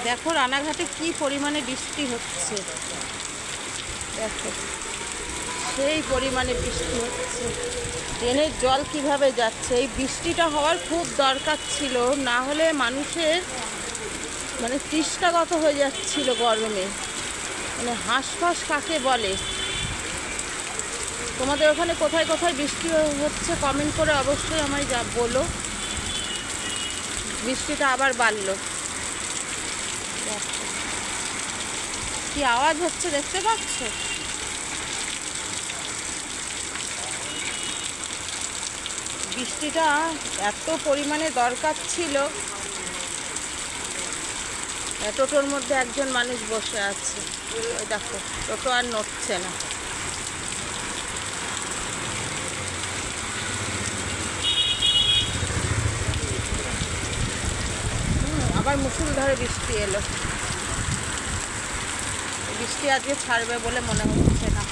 দেখো রানাঘাটে কি পরিমাণে বৃষ্টি হচ্ছে, দেখো সেই পরিমাণে বৃষ্টি হচ্ছে। ড্রেনের জল কিভাবে যাচ্ছে। এই বৃষ্টিটা হওয়ার খুব দরকার ছিল, না হলে মানুষের মানে তৃষ্ণাগত হয়ে যাচ্ছিল গরমে। মানে হাঁসফাঁস কাকে বলে। তোমাদের ওখানে কোথায় কোথায় বৃষ্টি হচ্ছে কমেন্ট করে অবশ্যই আমায় বলো। বৃষ্টিটা আবার বাড়লো, কি আওয়াজ হচ্ছে দেখতে পাচ্ছ। বৃষ্টিটা এত পরিমাণে দরকার ছিল। টোটোর মধ্যে একজন মানুষ বসে আছে, দেখো টোটো আর নড়ছে না। আবার মুষলধারে বৃষ্টি এলো। বৃষ্টি আজকে ছাড়বে বলে মনে হচ্ছে না।